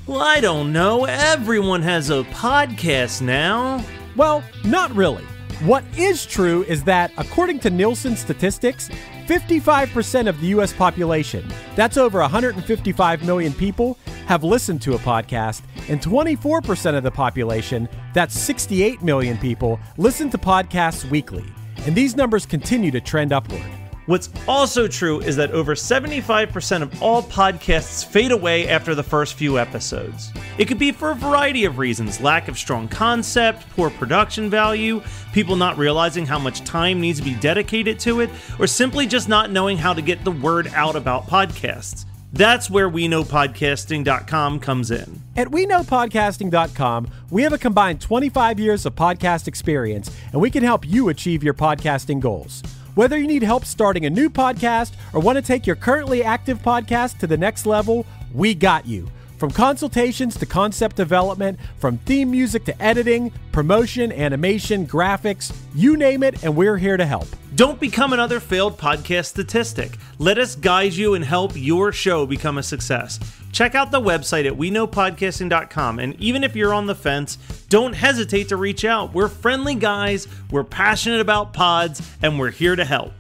Well, I don't know. Everyone has a podcast now. Well, not really. What is true is that, according to Nielsen statistics, 55% of the U.S. population, that's over 155 million people, have listened to a podcast, and 24% of the population, that's 68 million people, listen to podcasts weekly. And these numbers continue to trend upward. What's also true is that over 75% of all podcasts fade away after the first few episodes. It could be for a variety of reasons: lack of strong concept, poor production value, people not realizing how much time needs to be dedicated to it, or simply just not knowing how to get the word out about podcasts. That's where WeKnowPodcasting.com comes in. At WeKnowPodcasting.com, we have a combined 25 years of podcast experience, and we can help you achieve your podcasting goals. Whether you need help starting a new podcast or want to take your currently active podcast to the next level, we got you. From consultations to concept development, from theme music to editing, promotion, animation, graphics, you name it, and we're here to help. Don't become another failed podcast statistic. Let us guide you and help your show become a success. Check out the website at WeKnowPodcasting.com, and even if you're on the fence, don't hesitate to reach out. We're friendly guys, we're passionate about pods, and we're here to help.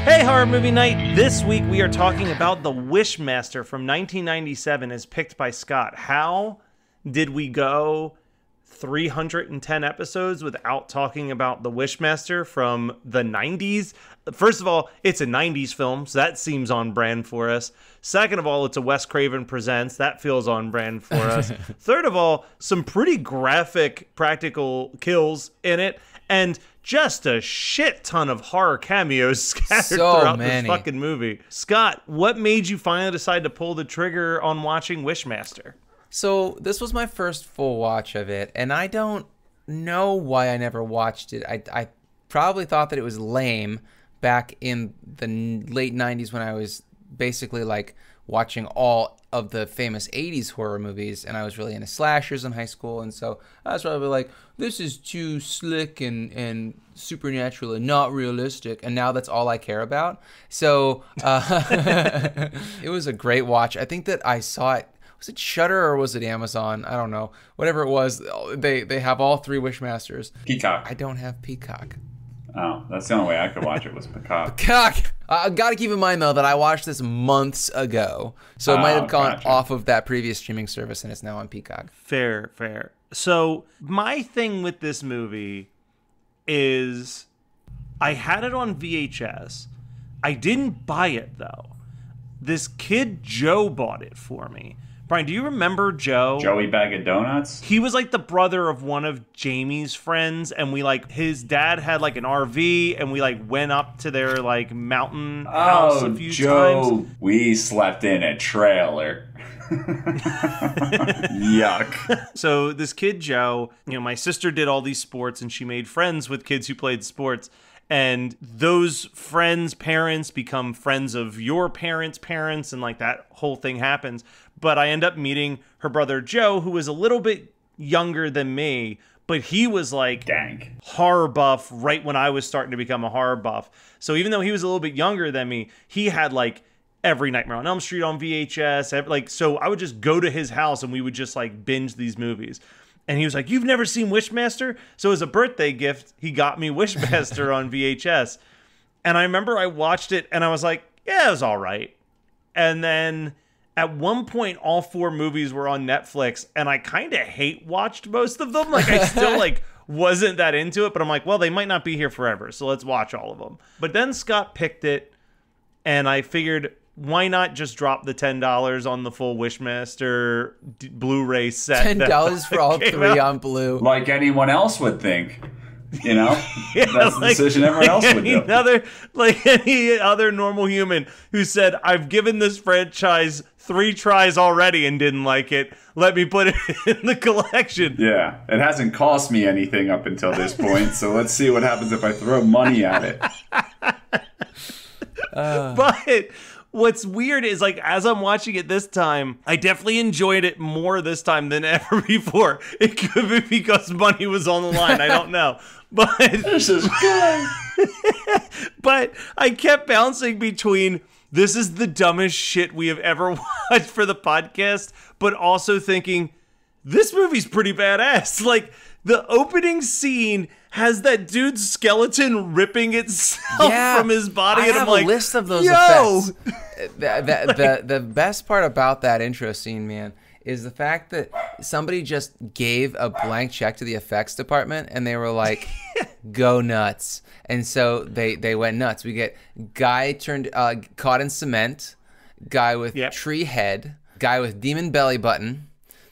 Hey, Horror Movie Night! This week we are talking about The Wishmaster from 1997 as picked by Scott. How did we go 310 episodes without talking about The Wishmaster from the 90s? First of all, it's a 90s film, so that seems on brand for us. Second of all, it's a Wes Craven Presents. That feels on brand for us. Third of all, some pretty graphic practical kills in it, and just a shit ton of horror cameos scattered throughout this fucking movie. Scott, what made you finally decide to pull the trigger on watching Wishmaster? So this was my first full watch of it, and I don't know why I never watched it. I probably thought that it was lame back in the late 90s when I was basically like watching all of the famous 80s horror movies, and I was really into slashers in high school, and so I was probably like, this is too slick and supernatural and not realistic, and now that's all I care about. So it was a great watch. I think that I saw it, was it Shudder or was it Amazon? I don't know. Whatever it was, they have all three Wishmasters. Peacock. I don't have Peacock. Oh, that's the only way I could watch it was Peacock. Peacock! Got to keep in mind, though, that I watched this months ago. So it might have gone off of that previous streaming service, and it's now on Peacock. Fair, fair. So my thing with this movie is I had it on VHS. I didn't buy it, though. This kid, Joe, bought it for me. Brian, do you remember Joe? Joey Bag of Donuts? He was like the brother of one of Jamie's friends, and we like, his dad had like an RV, and we like went up to their like mountain house a few times. We slept in a trailer. Yuck. So this kid, Joe, my sister did all these sports, and she made friends with kids who played sports. And those friends' parents become friends of your parents' parents, and like that whole thing happens. But I end up meeting her brother Joe, who was a little bit younger than me, but he was like horror buff right when I was starting to become a horror buff. So even though he was a little bit younger than me, he had like every Nightmare on Elm Street on VHS. So I would just go to his house and we would just like binge these movies. And he was like, "You've never seen Wishmaster?" So as a birthday gift, he got me Wishmaster on VHS. And I remember I watched it and I was like, yeah, it was all right. And then at one point, all four movies were on Netflix, and I kind of hate watched most of them. Like, I still like wasn't that into it, but I'm like, well, they might not be here forever, so let's watch all of them. But then Scott picked it, and I figured why not just drop the $10 on the full Wishmaster Blu-ray set? $10 for all three on Blue. Like anyone else would think. You know, Yeah, that's the decision everyone else would do. Like any other normal human who said, I've given this franchise 3 tries already and didn't like it. Let me put it in the collection. Yeah, it hasn't cost me anything up until this point, so let's see what happens if I throw money at it. But what's weird is, like, as I'm watching it this time, I definitely enjoyed it more this time than ever before. It could be because money was on the line. I don't know. But This is good. But I kept bouncing between this is the dumbest shit we have ever watched for the podcast, but also thinking this movie's pretty badass. Like, the opening scene has that dude's skeleton ripping itself from his body, I and have I'm like, a list of those yo! effects. The best part about that intro scene, man, is the fact that somebody just gave a blank check to the effects department and they were like, go nuts. And so they went nuts. We get guy turned caught in cement, guy with tree head, guy with demon belly button.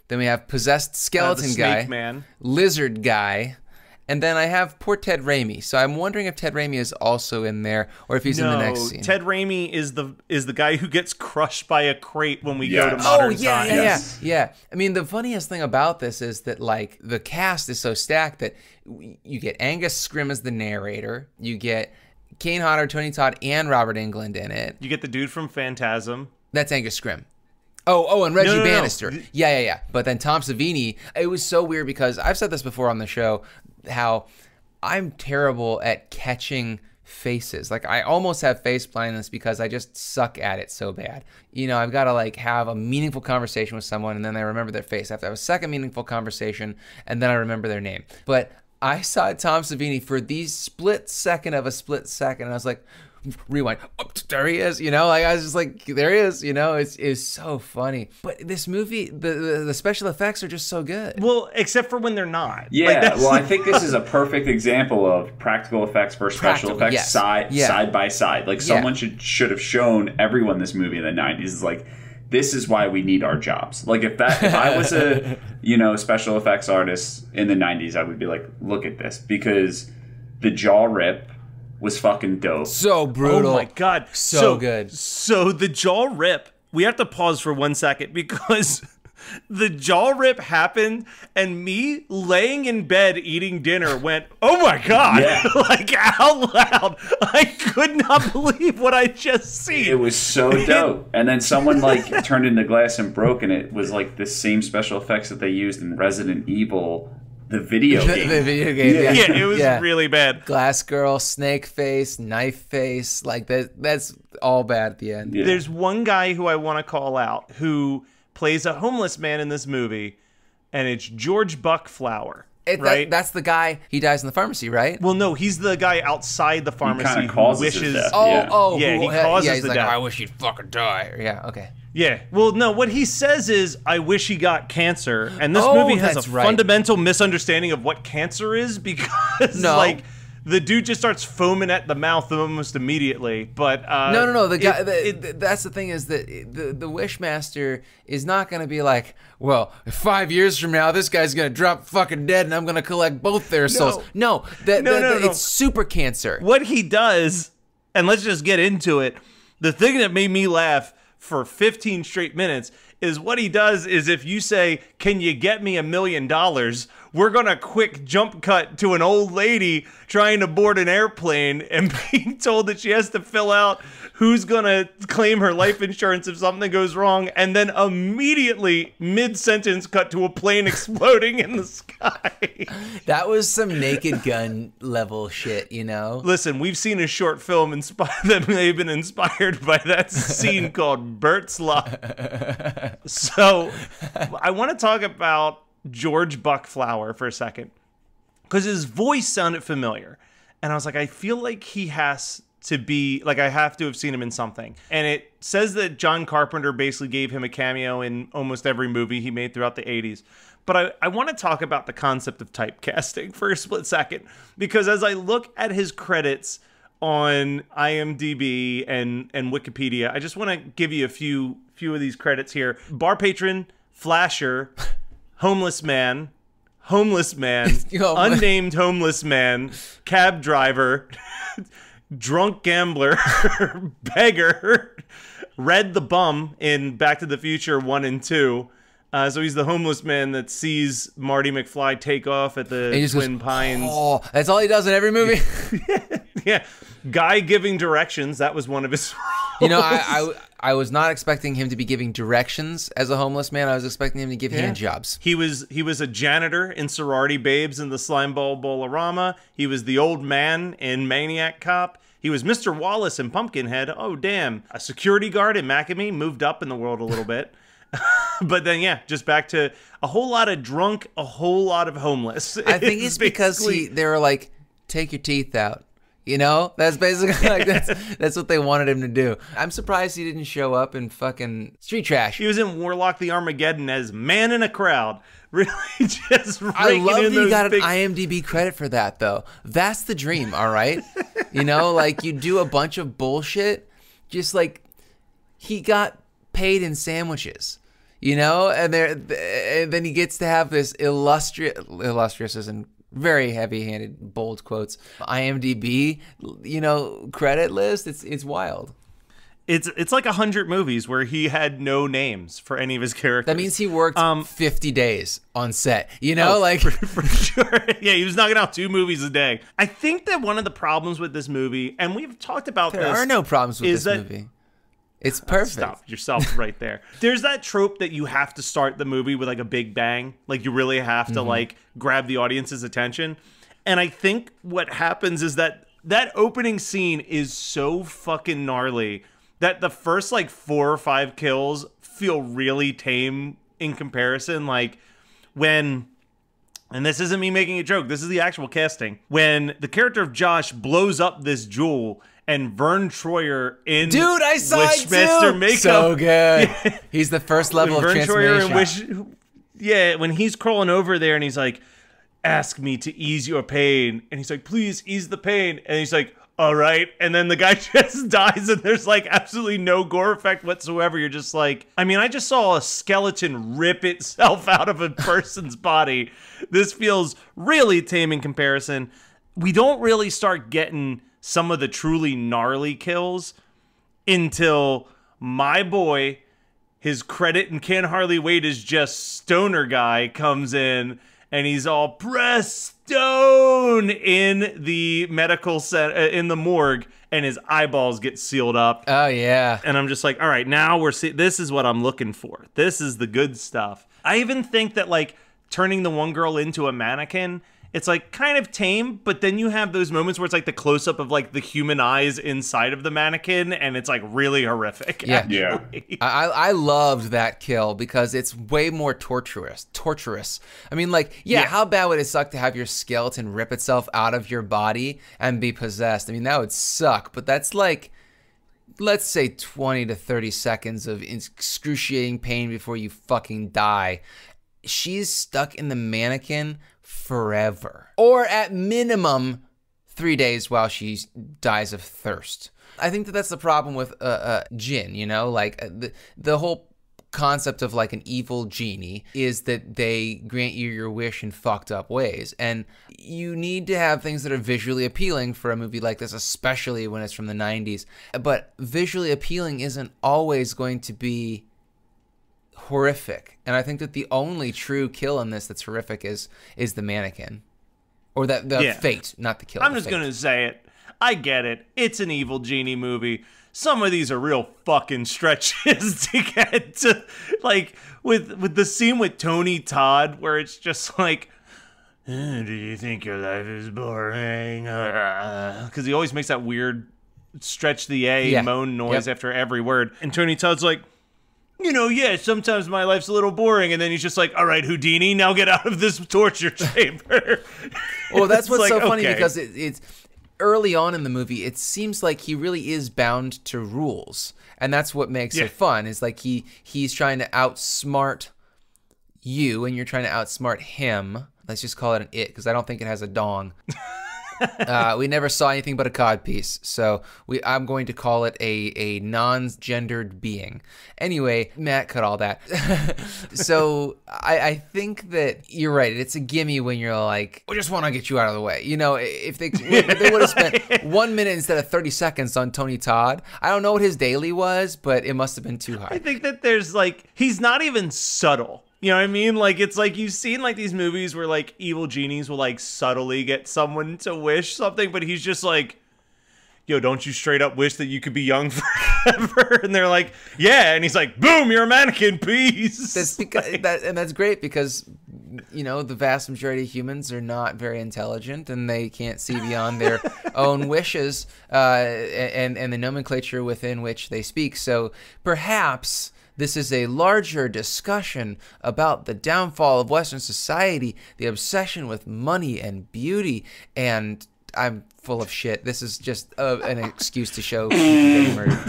Then we have possessed skeleton the guy, snake man. lizard guy. And then I have poor Ted Raimi. So I'm wondering if Ted Raimi is also in there, or if he's in the next scene. Ted Raimi is the guy who gets crushed by a crate when we go to modern times. Yeah. I mean, the funniest thing about this is that, like, the cast is so stacked that you get Angus Scrimm as the narrator, you get Kane Hodder, Tony Todd, and Robert Englund in it. You get the dude from Phantasm. That's Angus Scrimm. Oh, and Reggie No. Bannister. Yeah. But then Tom Savini, it was so weird because I've said this before on the show, how I'm terrible at catching faces. Like, I almost have face blindness because I just suck at it so bad. You know, I've got to, like, have a meaningful conversation with someone and then I remember their face. I have to have a second meaningful conversation and then I remember their name. But I saw Tom Savini for the split second of a split second and I was like, rewind. Oh, there he is. You know, like, I was just like, there he is. You know, it's so funny. But this movie, the special effects are just so good. Well, except for when they're not. Yeah, well, I think this is a perfect example of practical effects versus special effects side by side. Like, someone should have shown everyone this movie in the 90s. It's like, this is why we need our jobs. Like, if I was a, special effects artist in the 90s, I would be like, look at this. Because the jaw rip was fucking dope. So brutal. Oh my god. So good. So the jaw rip, we have to pause for 1 second because the jaw rip happened and me laying in bed eating dinner went, oh my god. Yeah. Like, out loud. I could not believe what I just seen. It was so dope. And then someone, like, turned into glass and broke, and it was like the same special effects that they used in Resident Evil, the video game. The video game. Yeah, it was really bad. Glass girl, snake face, knife face, like that's all bad at the end. Yeah. There's one guy who I want to call out who plays a homeless man in this movie, and it's George Buckflower. Right? That's the guy. He dies in the pharmacy, right? Well, no, he's the guy outside the pharmacy kinda who causes his wishes. death. Yeah, he causes he's the like, death. I wish he'd fucking die. Yeah, okay. Yeah. Well, no, what he says is, I wish he got cancer. And this Oh, movie has that's a right. fundamental misunderstanding of what cancer is because, No. like, the dude just starts foaming at the mouth almost immediately. But No. The guy. That's the thing is that the Wishmaster is not going to be like, well, 5 years from now, this guy's going to drop fucking dead, and I'm going to collect both their souls. No. It's super cancer. What he does, and let's just get into it. The thing that made me laugh for 15 straight minutes is what he does is if you say, can you get me $1 million? We're going to quick jump cut to an old lady trying to board an airplane and being told that she has to fill out who's going to claim her life insurance if something goes wrong. And then immediately mid-sentence cut to a plane exploding in the sky. That was some Naked Gun level shit, you know? Listen, we've seen a short film that may have been inspired by that scene called Bert's Luck. So I want to talk about George Buckflower for a second because his voice sounded familiar. And I was like, I feel like he has to be, like, I have to have seen him in something. And it says that John Carpenter basically gave him a cameo in almost every movie he made throughout the 80s. But I want to talk about the concept of typecasting for a split second, because as I look at his credits on IMDb and Wikipedia. I just want to give you a few of these credits here. Bar patron, flasher, homeless man, unnamed homeless man, cab driver, drunk gambler, beggar, Red the bum in Back to the Future 1 and 2. So he's the homeless man that sees Marty McFly take off at the Twin Pines. Oh, that's all he does in every movie. Yeah. Guy giving directions. That was one of his roles. You know, I was not expecting him to be giving directions as a homeless man. I was expecting him to give hand jobs. He was a janitor in Sorority Babes and the Slimeball Bolorama. He was the old man in Maniac Cop. He was Mr. Wallace in Pumpkinhead. Oh, damn. A security guard in Macamee. Moved up in the world a little bit. But then, yeah, just back to a whole lot of drunk, a whole lot of homeless. I think it's because they were like, take your teeth out. You know, that's basically like that's what they wanted him to do. I'm surprised he didn't show up in fucking Street Trash. He was in Warlock the Armageddon as man in a crowd. Really, just I love that he got an IMDb credit for that, though. That's the dream, all right? You know, like you do a bunch of bullshit, just like he got paid in sandwiches. You know, and then he gets to have this illustrious isn't very heavy-handed, bold quotes. IMDb, you know, credit list. It's wild. It's like 100 movies where he had no names for any of his characters. That means he worked 50 days on set. You know, like for sure. Yeah, he was knocking out 2 movies a day. I think that one of the problems with this movie, and we've talked about there are no problems with this movie. It's perfect. Stop yourself right there. There's that trope that you have to start the movie with like a big bang. Like you really have to like grab the audience's attention. And I think what happens is that opening scene is so fucking gnarly that the first like 4 or 5 kills feel really tame in comparison. Like when, and this isn't me making a joke, this is the actual casting. When the character of Josh blows up this jewel and Vern Troyer in I saw Wishmaster makeup. So good. Yeah. He's the first level of transformation. When he's crawling over there and he's like, ask me to ease your pain. And he's like, please ease the pain. And he's like, all right. And then the guy just dies and there's like absolutely no gore effect whatsoever. You're just like, I mean, I just saw a skeleton rip itself out of a person's body. This feels really tame in comparison. We don't really start getting some of the truly gnarly kills until my boy, his credit and Can't Hardly Wait is just stoner guy, comes in and he's all press stone in the medical center, in the morgue, and his eyeballs get sealed up. Oh yeah. And I'm just like, all right, now we're this is what I'm looking for. This is the good stuff. I even think that like turning the one girl into a mannequin, it's like kind of tame, but then you have those moments where it's like the close up of like the human eyes inside of the mannequin, and it's like really horrific. Yeah, yeah. I loved that kill because it's way more torturous. I mean, like, yeah, how bad would it suck to have your skeleton rip itself out of your body and be possessed? I mean, that would suck, but that's like, let's say 20 to 30 seconds of excruciating pain before you fucking die. She's stuck in the mannequin forever, or at minimum 3 days while she dies of thirst. I think that that's the problem with djinn, you know, like the whole concept of like an evil genie is that they grant you your wish in fucked up ways, and you need to have things that are visually appealing for a movie like this, especially when it's from the 90s. But visually appealing isn't always going to be horrific, and I think that the only true kill in this that's horrific is the mannequin, or the fate, not the kill. I'm just gonna say it. I get it. It's an evil genie movie. Some of these are real fucking stretches to get to, like with the scene with Tony Todd, where it's just like, do you think your life is boring? Because he always makes that weird stretch the A moan noise after every word, and Tony Todd's like, you know, yeah, sometimes my life's a little boring. And then he's just like, all right, Houdini, now get out of this torture chamber. Well, that's what's like, so funny, because it's early on in the movie, it seems like he really is bound to rules. And that's what makes it fun, is like he's trying to outsmart you and you're trying to outsmart him. Let's just call it an it, because I don't think it has a dong. We never saw anything but a codpiece, so I'm going to call it a non-gendered being. Anyway, Matt cut all that. So I think that you're right. It's a gimme when you're like, I just want to get you out of the way. You know, if they would have spent 1 minute instead of 30 seconds on Tony Todd, I don't know what his daily was, but it must have been too high. I think that there's like, he's not even subtle. You know what I mean? Like, it's like you've seen like these movies where like evil genies will like subtly get someone to wish something, but he's just like, yo, don't you straight up wish that you could be young forever? And they're like, yeah. And he's like, boom, you're a mannequin, peace. That's because and that's great because, you know, the vast majority of humans are not very intelligent and they can't see beyond their own wishes and the nomenclature within which they speak. So perhaps this is a larger discussion about the downfall of Western society, the obsession with money and beauty, and I'm full of shit. This is just an excuse to show people getting murdered.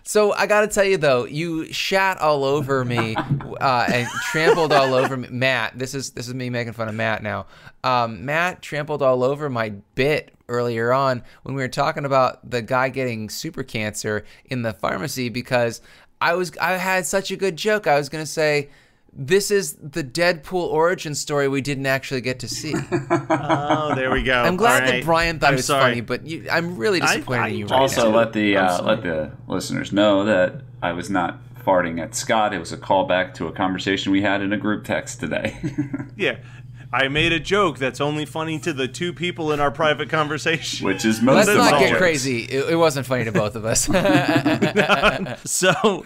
So I gotta tell you though, you shat all over me and trampled all over me. Matt, this is me making fun of Matt now. Matt trampled all over my bit earlier on when we were talking about the guy getting super cancer in the pharmacy because I had such a good joke. I was gonna say, this is the Deadpool origin story we didn't actually get to see. Oh, there we go. I'm glad that Brian thought it was funny, but I'm really disappointed in you right now. Also, let the listeners know that I was not farting at Scott. It was a callback to a conversation we had in a group text today. Yeah. I made a joke that's only funny to the two people in our private conversation. Which is most of Let's not get jokes. crazy. It wasn't funny to both of us. So,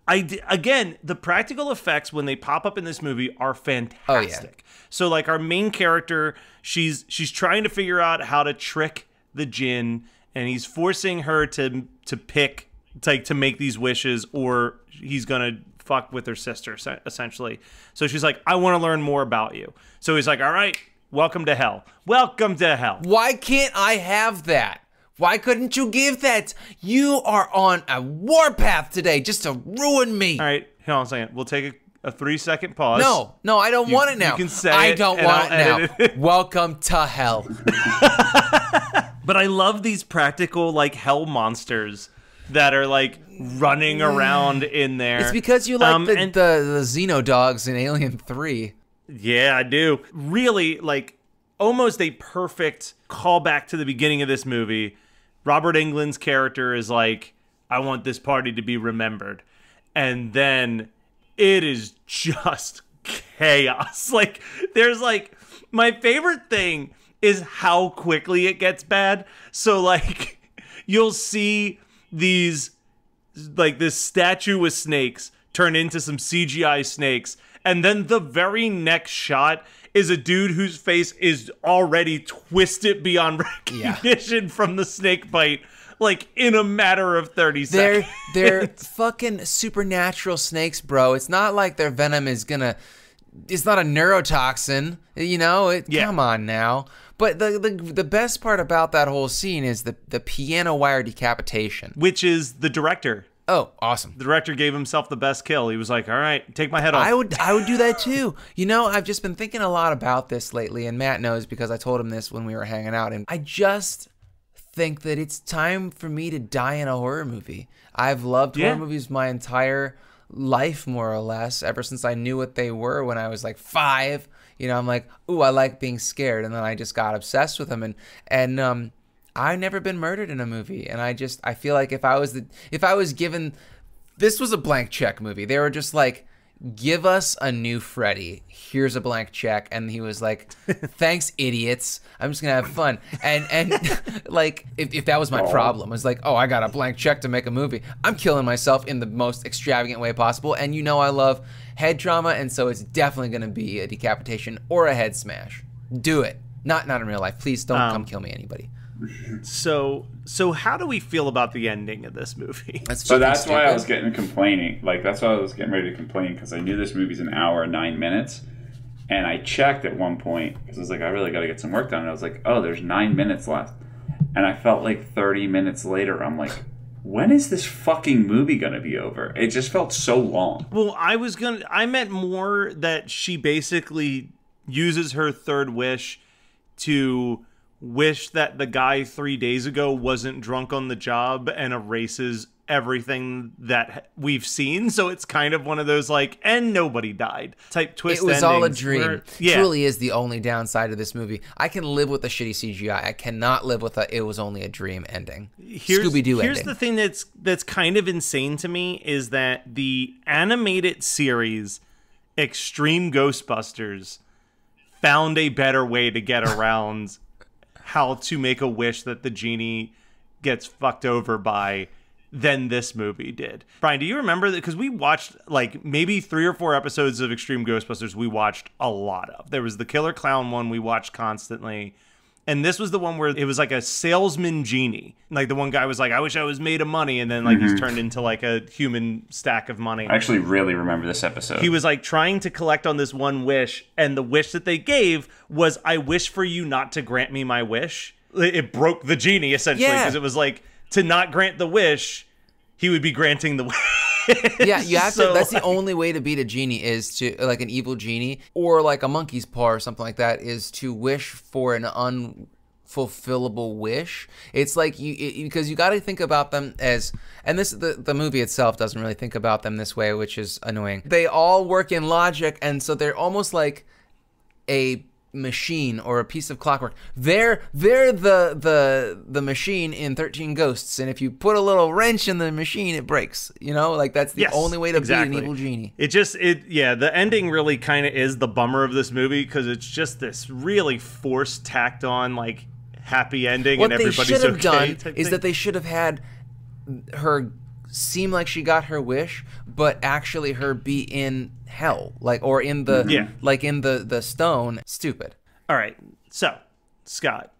again, the practical effects when they pop up in this movie are fantastic. Oh, yeah. So, like, our main character, she's trying to figure out how to trick the djinn, and he's forcing her to pick, to make these wishes, or he's gonna fuck with her sister, essentially. So she's like, I want to learn more about you. So he's like, all right, welcome to hell. Welcome to hell. Why can't I have that? Why couldn't you give that? You are on a warpath today just to ruin me. All right, hold on a second. We'll take a 3-second pause. No, I don't want it now. You can say I don't want it now. Welcome to hell. But I love these practical, like, hell monsters that are, like, running around in there. It's because you like the Xenodogs in Alien 3. Yeah, I do. Really, like, almost a perfect callback to the beginning of this movie. Robert Englund's character is like, I want this party to be remembered. And then it is just chaos. Like, there's like, my favorite thing is how quickly it gets bad. So, like, you'll see these, like, this statue with snakes turn into some CGI snakes. And then the very next shot is a dude whose face is already twisted beyond recognition from the snake bite, like, in a matter of 30 seconds. They're fucking supernatural snakes, bro. It's not like their venom is gonna... It's not a neurotoxin, you know? Come on now. But the best part about that whole scene is the piano wire decapitation. Which is the director. Oh, awesome. The director gave himself the best kill. He was like, all right, take my head off. I would do that too. You know, I've just been thinking a lot about this lately, and Matt knows because I told him this when we were hanging out, and I just think that it's time for me to die in a horror movie. I've loved horror movies my entire life, more or less, ever since I knew what they were when I was like 5. You know, I'm like, ooh, I like being scared, and then I just got obsessed with them, and I've never been murdered in a movie, and I feel like if I was given, this was a blank check movie. They were just like, give us a new Freddy. Here's a blank check, and he was like, thanks, idiots. I'm just gonna have fun. And like, if that was my problem, I was like, oh, I got a blank check to make a movie. I'm killing myself in the most extravagant way possible, and you know I love head trauma, and so it's definitely gonna be a decapitation or a head smash. Do it. Not in real life. Please don't come kill me, anybody. So how do we feel about the ending of this movie? That's why I was getting complaining. Like, that's why I was getting ready to complain, because I knew this movie's an hour and 9 minutes, and I checked at one point because I was like, I really got to get some work done. And I was like, oh, there's 9 minutes left, and I felt like 30 minutes later, I'm like, when is this fucking movie gonna be over? It just felt so long. Well, I meant more that she basically uses her third wish to wish that the guy 3 days ago wasn't drunk on the job and erases everything that we've seen. So it's kind of one of those like, and nobody died type twist. It was all a dream. Where, Truly is the only downside of this movie. I can live with the shitty CGI. I cannot live with it was only a dream ending. Scooby-Doo ending. Here's the thing that's kind of insane to me is that the animated series Extreme Ghostbusters found a better way to get around how to make a wish that the genie gets fucked over by than this movie did. Brian, do you remember that? Because we watched like maybe 3 or 4 episodes of Extreme Ghostbusters we watched a lot of. There was the Killer Clown one we watched constantly. And this was the one where it was like a salesman genie. Like the one guy was like, I wish I was made of money. And then like he's turned into like a human stack of money. I actually really remember this episode. He was like trying to collect on this one wish. And the wish that they gave was, I wish for you not to grant me my wish. It broke the genie essentially because it was like, to not grant the wish, he would be granting the wish. Yeah, you have to. That's the only way to beat a genie is to, like an evil genie or like a monkey's paw or something like that, is to wish for an unfulfillable wish. It's like because you got to think about them as, and this the movie itself doesn't really think about them this way, which is annoying. They all work in logic, and so they're almost like a machine or a piece of clockwork. They're the machine in 13 Ghosts, and if you put a little wrench in the machine, it breaks. You know, like that's the only way to beat an evil genie. The ending really kind of is the bummer of this movie because it's just this really forced, tacked on like happy ending and everybody's okay. What they should have done is that they should have had her seem like she got her wish, but actually her be in hell, like, or in the like in the stone. Stupid. All right, so Scott,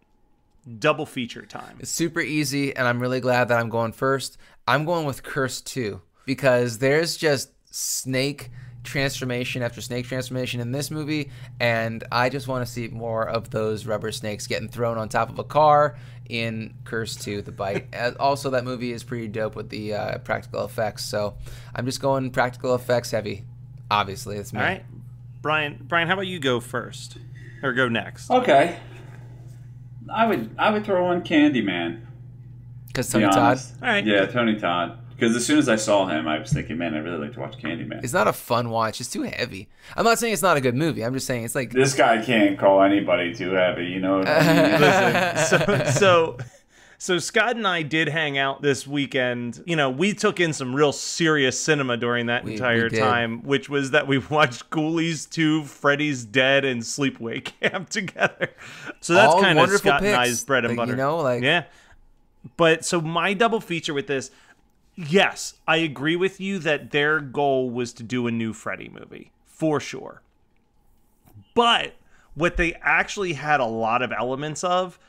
double feature time. It's super easy, and I'm really glad that I'm going first. I'm going with Curse 2 because there's just snake transformation after snake transformation in this movie, and I just want to see more of those rubber snakes getting thrown on top of a car in Curse 2, The Bite. Also, that movie is pretty dope with the practical effects, so I'm just going practical effects heavy. Obviously, it's me. All right, Brian, how about you go first or go next? Okay, I would throw in Candyman. Because Tony Todd. All right. Yeah, Tony Todd. Because as soon as I saw him, I was thinking, man, I'd really like to watch Candyman. It's not a fun watch. It's too heavy. I'm not saying it's not a good movie. I'm just saying it's like... This guy can't call anybody too heavy, you know what I mean? Listen, so Scott and I did hang out this weekend. You know, we took in some real serious cinema during that entire time, which was that we watched Ghoulies 2, Freddy's Dead, and Sleepaway Camp together. So that's kind of Scott and I's bread and butter. You know, like... Yeah. But so my double feature with this... Yes, I agree with you that their goal was to do a new Freddy movie, for sure. But what they actually had a lot of elements of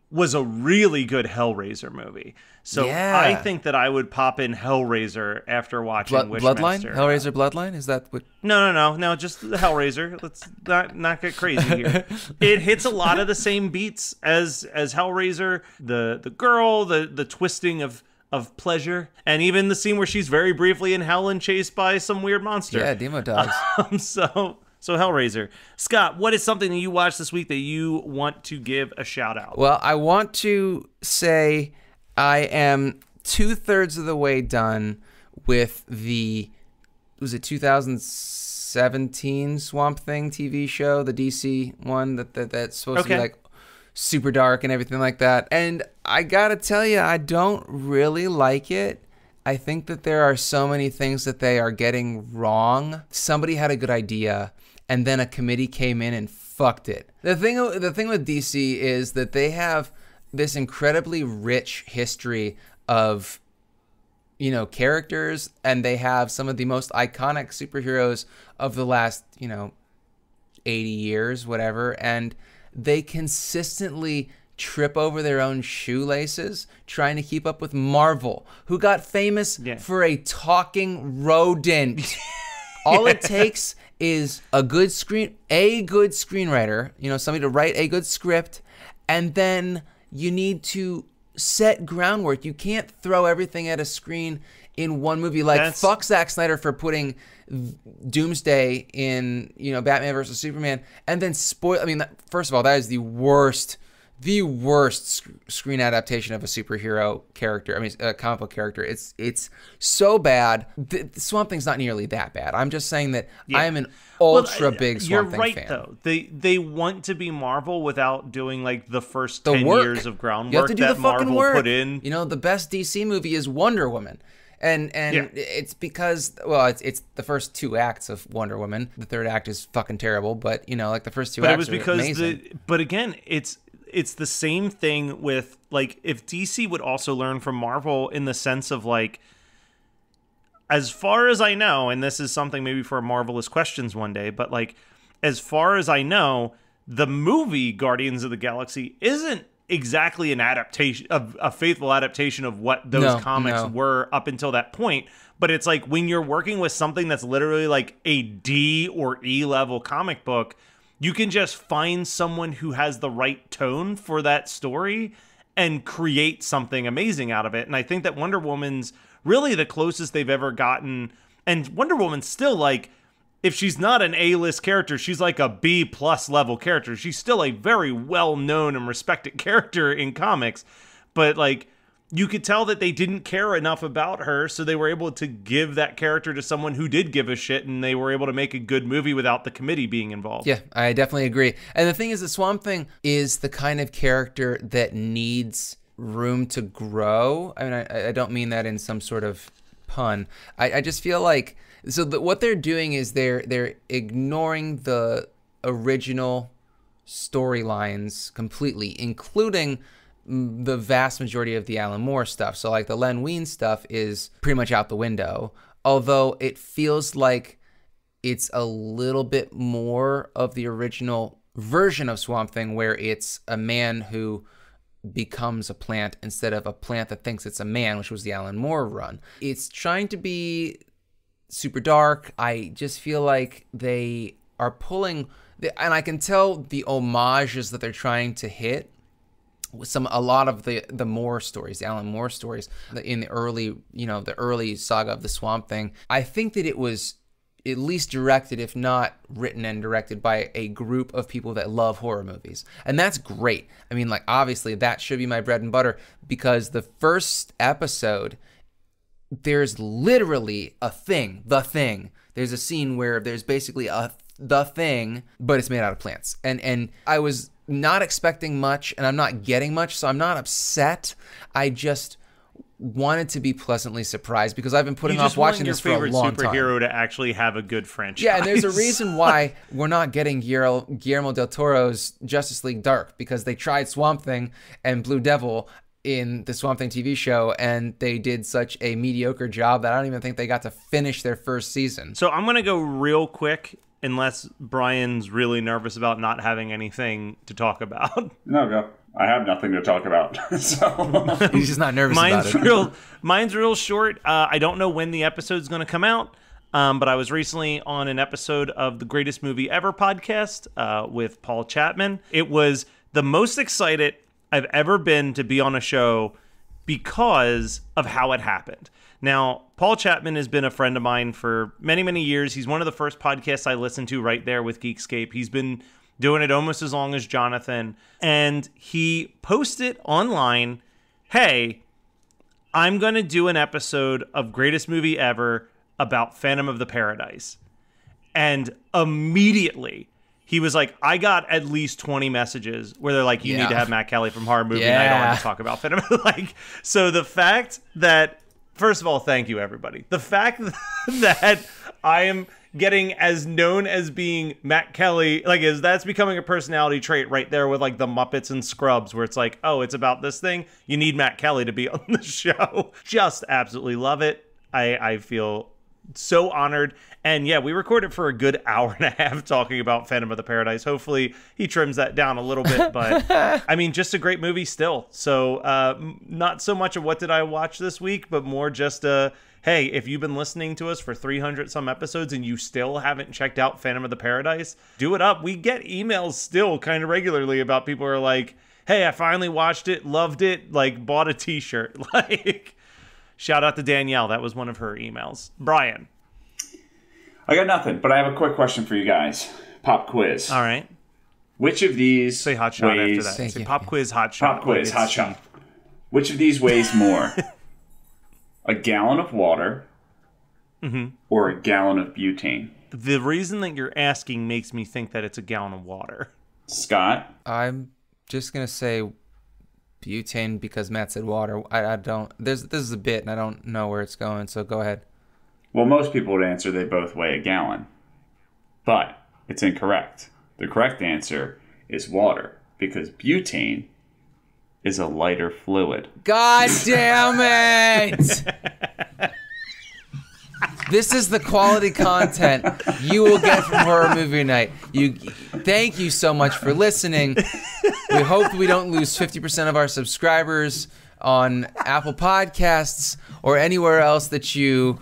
was a really good Hellraiser movie. So I think that I would pop in Hellraiser after watching Wishmaster. Bloodline? Hellraiser Bloodline? Is that what... No, just Hellraiser. Let's not get crazy here. It hits a lot of the same beats as Hellraiser. The girl, the twisting of pleasure, and even the scene where she's very briefly in hell and chased by some weird monster. Yeah, Demo Dogs. So Hellraiser. Scott, what is something that you watched this week that you want to give a shout out? Well, I want to say I am 2/3 of the way done with the, was it 2017 Swamp Thing TV show, the DC one that's supposed to be like super dark and everything like that. And I gotta tell you, I don't really like it. I think that there are so many things that they are getting wrong. Somebody had a good idea, and then a committee came in and fucked it. The thing with DC is that they have this incredibly rich history of, you know, characters, and they have some of the most iconic superheroes of the last, 80 years, whatever, and they consistently trip over their own shoelaces trying to keep up with Marvel, who got famous for a talking rodent. All it takes is a good screenwriter, somebody to write a good script, and then you need to set groundwork. You can't throw everything at a screen in one movie. Like, fuck Zack Snyder for putting Doomsday in, you know, Batman versus Superman, and then spoil. I mean, first of all, that is the worst screen adaptation of a superhero character. I mean, a comic book character. It's so bad. The Swamp Thing's not nearly that bad. I'm just saying that I am an ultra big Swamp Thing fan. You're right, though. They want to be Marvel without doing like the first 10 years of groundwork that Marvel put in. You know, the best DC movie is Wonder Woman. And it's because, well, it's the first 2 acts of Wonder Woman. The 3rd act is fucking terrible, but you know, like the first 2 acts are amazing. But again, it's the same thing with, like, if DC would also learn from Marvel in the sense of, like, as far as I know, and this is something maybe for Marvelous Questions one day, but, like, as far as I know, the movie Guardians of the Galaxy isn't exactly an adaptation of a faithful adaptation of what those comics were up until that point. But it's like, when you're working with something that's literally like a D or E level comic book, you can just find someone who has the right tone for that story and create something amazing out of it. And I think that Wonder Woman's really the closest they've ever gotten. And Wonder Woman's still, like, if she's not an A-list character, she's like a B+ level character. She's still a very well-known and respected character in comics. But, like, you could tell that they didn't care enough about her, so they were able to give that character to someone who did give a shit, and they were able to make a good movie without the committee being involved. Yeah, I definitely agree. And the thing is, the Swamp Thing is the kind of character that needs room to grow. I mean, I don't mean that in some sort of pun. I just feel like, so what they're doing is they're ignoring the original storylines completely, including the vast majority of the Alan Moore stuff. So like the Len Wein stuff is pretty much out the window, although it feels like it's a little bit more of the original version of Swamp Thing, where it's a man who becomes a plant instead of a plant that thinks it's a man, which was the Alan Moore run. It's trying to be super dark. I just feel like they are pulling, and I can tell the homages that they're trying to hit. A lot of the Moore stories, the Alan Moore stories in the early, you know, the early saga of the Swamp Thing. I think that it was at least directed, if not written and directed, by a group of people that love horror movies. And that's great. I mean, like, obviously that should be my bread and butter, because the first episode, there's literally a thing, the Thing. There's a scene where there's basically the Thing, but it's made out of plants. And I was not expecting much, and I'm not getting much, so I'm not upset. I just wanted to be pleasantly surprised, because I've been putting off watching this for a long time. You just want your favorite superhero to actually have a good franchise. Yeah, and there's a reason why we're not getting Guillermo del Toro's Justice League Dark, because they tried Swamp Thing and Blue Devil in the Swamp Thing TV show, and they did such a mediocre job that I don't even think they got to finish their first season. So I'm going to go real quick, unless Brian's really nervous about not having anything to talk about. No, go. I have nothing to talk about. So he's just not nervous about it. Mine's real short. I don't know when the episode's going to come out, but I was recently on an episode of the Greatest Movie Ever podcast with Paul Chapman. It was the most excited I've ever been to be on a show because of how it happened. Now, Paul Chapman has been a friend of mine for many, many years. He's one of the first podcasts I listened to right there with Geekscape. He's been doing it almost as long as Jonathan. And he posted online, hey, I'm going to do an episode of Greatest Movie Ever about Phantom of the Paradise. And immediately he was like, I got at least 20 messages where they're like, you need to have Matt Kelly from Horror Movie Night on to talk about Phantom. So the fact that, first of all, thank you, everybody. The fact that I am getting as known as being Matt Kelly, like, that's becoming a personality trait right there with like the Muppets and Scrubs, where it's like, oh, it's about this thing. You need Matt Kelly to be on the show. Just absolutely love it. I feel so honored. And yeah, we recorded for a good hour and a half talking about Phantom of the Paradise. Hopefully he trims that down a little bit, but I mean, just a great movie still. So not so much of what did I watch this week, but more just hey, if you've been listening to us for 300 some episodes and you still haven't checked out Phantom of the Paradise, do it up. We get emails still kind of regularly about people who are like, hey, I finally watched it, loved it, like bought a t-shirt. Like, Shout out to Danielle. That was one of her emails. Brian. I got nothing, but I have a quick question for you guys. Pop quiz. All right. Which of these Say hot shot weighs... after that. Say pop quiz, hot shot. Pop quiz, hot shot. Which of these weighs more? A gallon of water or a gallon of butane? The reason that you're asking makes me think that it's a gallon of water. Scott? I'm just going to say butane because Matt said water. I don't... This is a bit, and I don't know where it's going, so go ahead. Well, most people would answer they both weigh a gallon. But it's incorrect. The correct answer is water, because butane is a lighter fluid. God damn it! This is the quality content you will get from Horror Movie Night. Thank you so much for listening. We hope we don't lose 50% of our subscribers on Apple Podcasts or anywhere else that you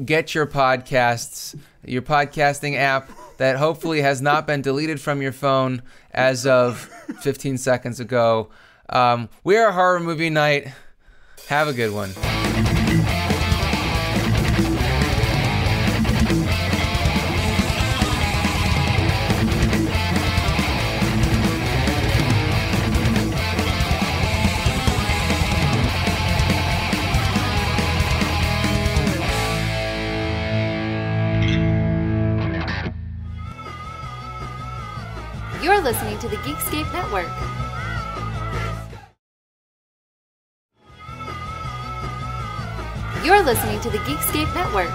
get your podcasts, your podcasting app that hopefully has not been deleted from your phone as of 15 seconds ago. We are Horror Movie Night. Have a good one. You're listening to the Geekscape Network. You're listening to the Geekscape Network.